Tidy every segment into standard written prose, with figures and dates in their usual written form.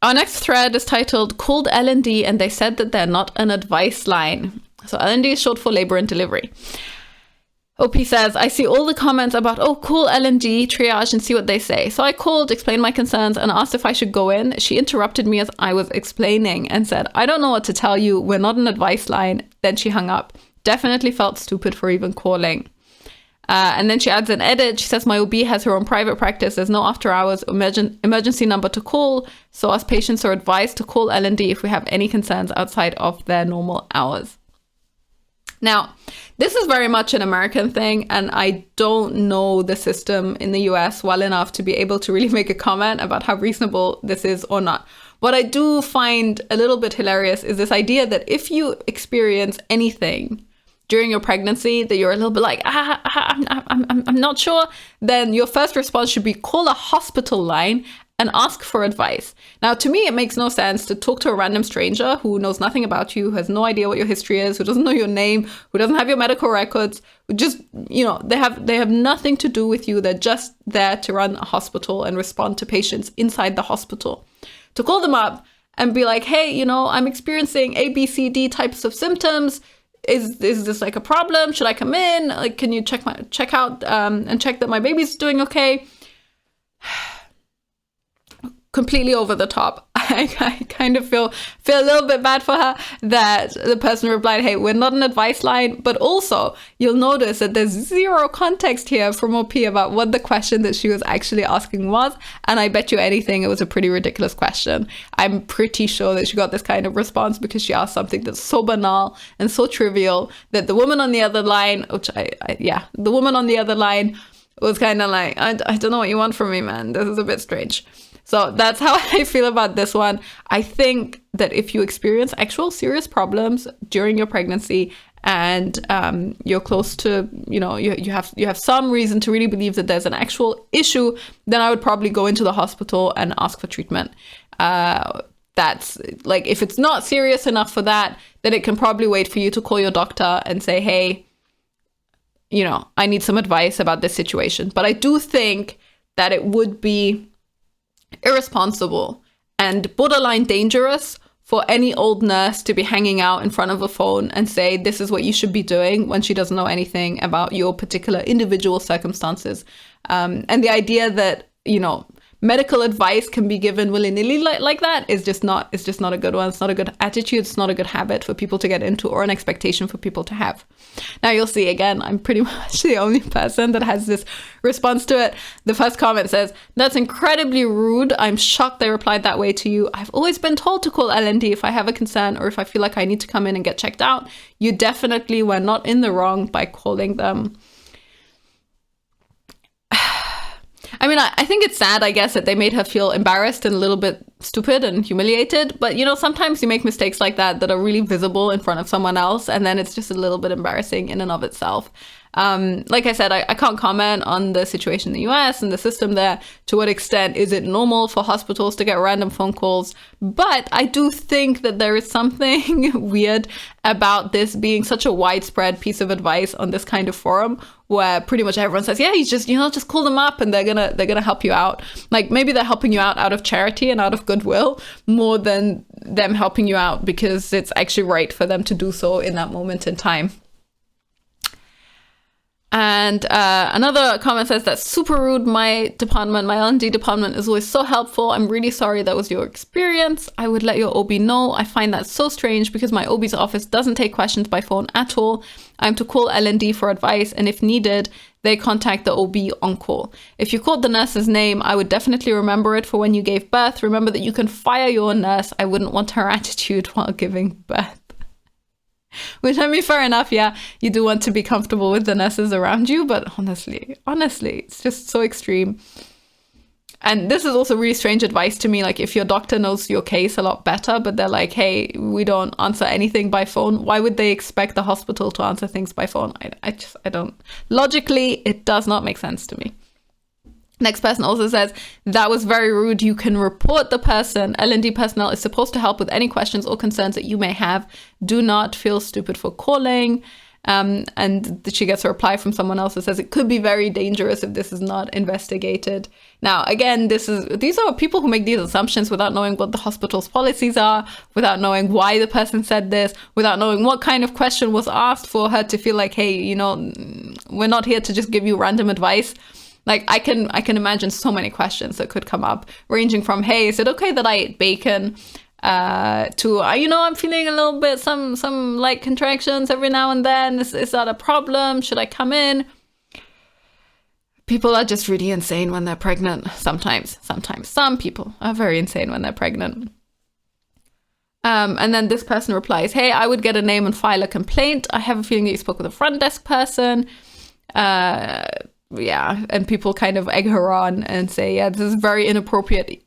Our next thread is titled Called L&D and they said that they're not an advice line. So L&D is short for labor and delivery. OP says, I see all the comments about, oh, call L&D, triage and see what they say. So I called, explained my concerns and asked if I should go in. She interrupted me as I was explaining and said, I don't know what to tell you. We're not an advice line. Then she hung up. Definitely felt stupid for even calling. And then she adds an edit. She says, my OB has her own private practice. There's no after hours emergency number to call. So us patients are advised to call L&D if we have any concerns outside of their normal hours. Now, this is very much an American thing, and I don't know the system in the US well enough to be able to really make a comment about how reasonable this is or not. What I do find a little bit hilarious is this idea that if you experience anything during your pregnancy that you're a little bit like, I'm not sure, then your first response should be call a hospital line and ask for advice. Now, to me, it makes no sense to talk to a random stranger who knows nothing about you, who has no idea what your history is, who doesn't know your name, who doesn't have your medical records, who just, they have nothing to do with you. They're just there to run a hospital and respond to patients inside the hospital. To call them up and be like, hey, I'm experiencing A, B, C, D types of symptoms. Is this like a problem? Should I come in? Like, can you check out and check that my baby's doing okay? Completely over the top. I kind of feel a little bit bad for her that the person replied, hey, we're not an advice line. But also, you'll notice that there's zero context here from OP about what the question that she was actually asking was. And I bet you anything, it was a pretty ridiculous question. I'm pretty sure that she got this kind of response because she asked something that's so banal and so trivial that the woman on the other line, the woman on the other line was kind of like, I don't know what you want from me, man. This is a bit strange. So that's how I feel about this one. I think that if you experience actual serious problems during your pregnancy and you're close to, you have some reason to really believe that there's an actual issue, then I would probably go into the hospital and ask for treatment. That's like, if it's not serious enough for that, then it can probably wait for you to call your doctor and say, hey, I need some advice about this situation. But I do think that it would be irresponsible and borderline dangerous for any old nurse to be hanging out in front of a phone and say, this is what you should be doing, when she doesn't know anything about your particular individual circumstances. And the idea that, medical advice can be given willy-nilly like that is just not a good one. It's not a good attitude. It's not a good habit for people to get into, or an expectation for people to have. Now you'll see, again, I'm pretty much the only person that has this response to it. The first comment says, that's incredibly rude. I'm shocked they replied that way to you. I've always been told to call L&D if I have a concern or if I feel like I need to come in and get checked out. You definitely were not in the wrong by calling them. I mean, I think it's sad, I guess, that they made her feel embarrassed and a little bit stupid and humiliated. But, sometimes you make mistakes like that are really visible in front of someone else. And then it's just a little bit embarrassing in and of itself. Like I said, I can't comment on the situation in the US and the system there. To what extent is it normal for hospitals to get random phone calls? But I do think that there is something weird about this being such a widespread piece of advice on this kind of forum, where pretty much everyone says, yeah, you just call them up and they're gonna help you out. Like, maybe they're helping you out of charity and out of goodwill more than them helping you out because it's actually right for them to do so in that moment in time. And another comment says, that's super rude. My L&D department is always so helpful. I'm really sorry that was your experience. I would let your OB know. I find that so strange because my OB's office doesn't take questions by phone at all. I'm to call L&D for advice, and if needed, they contact the OB on call. If you called the nurse's name, I would definitely remember it for when you gave birth. Remember that you can fire your nurse. I wouldn't want her attitude while giving birth. Which, I mean, fair enough, yeah, you do want to be comfortable with the nurses around you, but honestly, it's just so extreme. And this is also really strange advice to me. Like, if your doctor knows your case a lot better, but they're like, hey, we don't answer anything by phone, why would they expect the hospital to answer things by phone? I don't. Logically, it does not make sense to me. Next person also says, that was very rude. You can report the person. L&D personnel is supposed to help with any questions or concerns that you may have. Do not feel stupid for calling. And she gets a reply from someone else that says it could be very dangerous if this is not investigated. Now, again, these are people who make these assumptions without knowing what the hospital's policies are, without knowing why the person said this, without knowing what kind of question was asked for her to feel like, hey, you know, we're not here to just give you random advice. Like, I can imagine so many questions that could come up, ranging from, hey, is it okay that I ate bacon? To, you know, I'm feeling a little bit, some light contractions every now and then. Is that a problem? Should I come in? People are just really insane when they're pregnant. Sometimes some people are very insane when they're pregnant. And then this person replies, hey, I would get a name and file a complaint. I have a feeling that you spoke with a front desk person. Yeah, and people kind of egg her on and say, yeah, this is very inappropriate.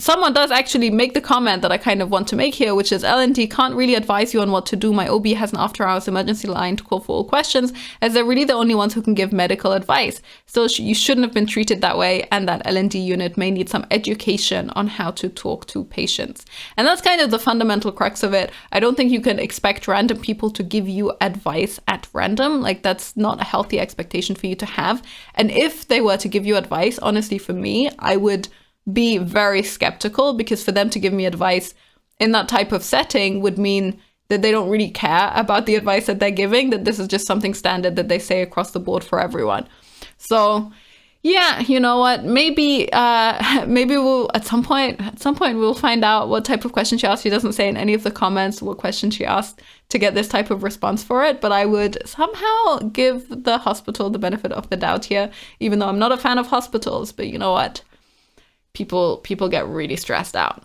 Someone does actually make the comment that I kind of want to make here, which is L&D can't really advise you on what to do. My OB has an after-hours emergency line to call for all questions, as they're really the only ones who can give medical advice. Still, you shouldn't have been treated that way, and that L&D unit may need some education on how to talk to patients. And that's kind of the fundamental crux of it. I don't think you can expect random people to give you advice at random. Like, that's not a healthy expectation for you to have. And if they were to give you advice, honestly, for me, I would be very skeptical, because for them to give me advice in that type of setting would mean that they don't really care about the advice that they're giving, that this is just something standard that they say across the board for everyone. So yeah, you know what, maybe we'll at some point we'll find out what type of question she asked. She doesn't say in any of the comments what question she asked to get this type of response for it, but I would somehow give the hospital the benefit of the doubt here, even though I'm not a fan of hospitals. But you know what, people get really stressed out.